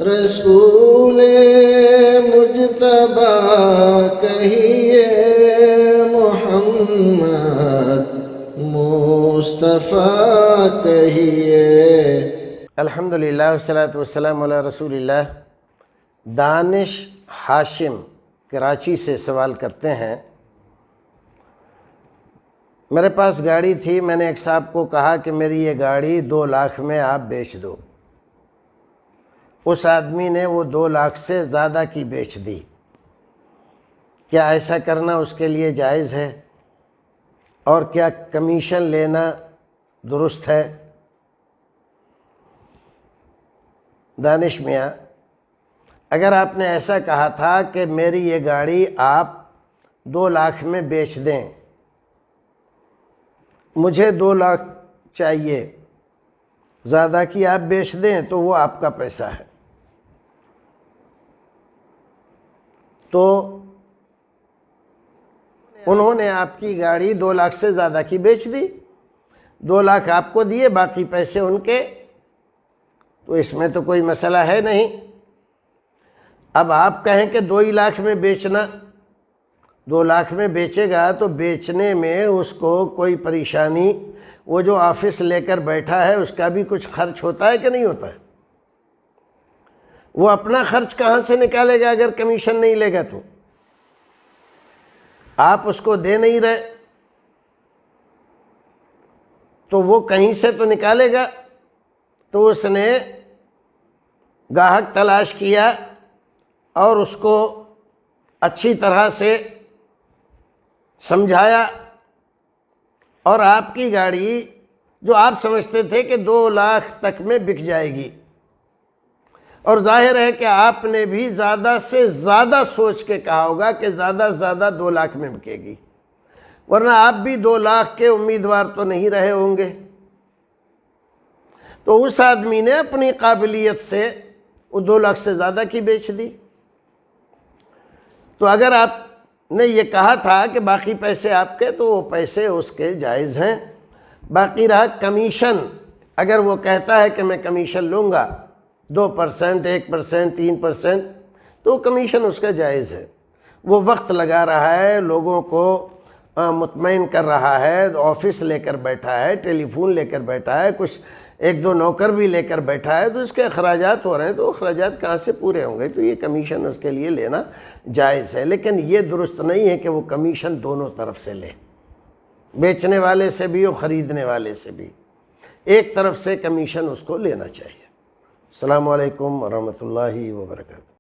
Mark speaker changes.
Speaker 1: رسول مجتبی کہیے، محمد مصطفیٰ کہیے۔
Speaker 2: الحمدللہ والصلاۃ والسلام علی رسول اللہ۔ دانش ہاشم کراچی سے سوال کرتے ہیں، میرے پاس گاڑی تھی، میں نے ایک صاحب کو کہا کہ میری یہ گاڑی 2 لاکھ میں آپ بیچ دو۔ اس آدمی نے وہ 2 لاکھ سے زیادہ کی بیچ دی۔ کیا ایسا کرنا اس کے لیے جائز ہے؟ اور کیا کمیشن لینا درست ہے؟ دانش میاں، اگر آپ نے ایسا کہا تھا کہ میری یہ گاڑی آپ 2 لاکھ میں بیچ دیں، مجھے 2 لاکھ چاہیے، زیادہ کی آپ بیچ دیں تو وہ آپ کا پیسہ ہے، تو انہوں نے آپ کی گاڑی 2 لاکھ سے زیادہ کی بیچ دی، 2 لاکھ آپ کو دیے، باقی پیسے ان کے، تو اس میں تو کوئی مسئلہ ہے نہیں۔ اب آپ کہیں کہ 2 ہی لاکھ میں بیچنا، 2 لاکھ میں بیچے گا تو بیچنے میں اس کو کوئی پریشانی، وہ جو آفس لے کر بیٹھا ہے اس کا بھی کچھ خرچ ہوتا ہے کہ نہیں ہوتا ہے؟ وہ اپنا خرچ کہاں سے نکالے گا اگر کمیشن نہیں لے گا تو؟ آپ اس کو دے نہیں رہے تو وہ کہیں سے تو نکالے گا۔ تو اس نے گاہک تلاش کیا اور اس کو اچھی طرح سے سمجھایا، اور آپ کی گاڑی جو آپ سمجھتے تھے کہ 2 لاکھ تک میں بک جائے گی، اور ظاہر ہے کہ آپ نے بھی زیادہ سے زیادہ سوچ کے کہا ہوگا کہ زیادہ سے زیادہ 2 لاکھ میں بکے گی، ورنہ آپ بھی 2 لاکھ کے امیدوار تو نہیں رہے ہوں گے۔ تو اس آدمی نے اپنی قابلیت سے وہ 2 لاکھ سے زیادہ کی بیچ دی۔ تو اگر آپ نے یہ کہا تھا کہ باقی پیسے آپ کے، تو وہ پیسے اس کے جائز ہیں۔ باقی رہا کمیشن، اگر وہ کہتا ہے کہ میں کمیشن لوں گا 2%، 1%، 3%، تو کمیشن اس کا جائز ہے۔ وہ وقت لگا رہا ہے، لوگوں کو مطمئن کر رہا ہے، آفس لے کر بیٹھا ہے، ٹیلی فون لے کر بیٹھا ہے، کچھ 1-2 نوکر بھی لے کر بیٹھا ہے، تو اس کے اخراجات ہو رہے ہیں، تو اخراجات کہاں سے پورے ہوں گے؟ تو یہ کمیشن اس کے لیے لینا جائز ہے، لیکن یہ درست نہیں ہے کہ وہ کمیشن دونوں طرف سے لے، بیچنے والے سے بھی اور خریدنے والے سے بھی، ایک طرف سے کمیشن اس کو لینا چاہیے۔ السلام علیکم ورحمۃ اللہ وبرکاتہ۔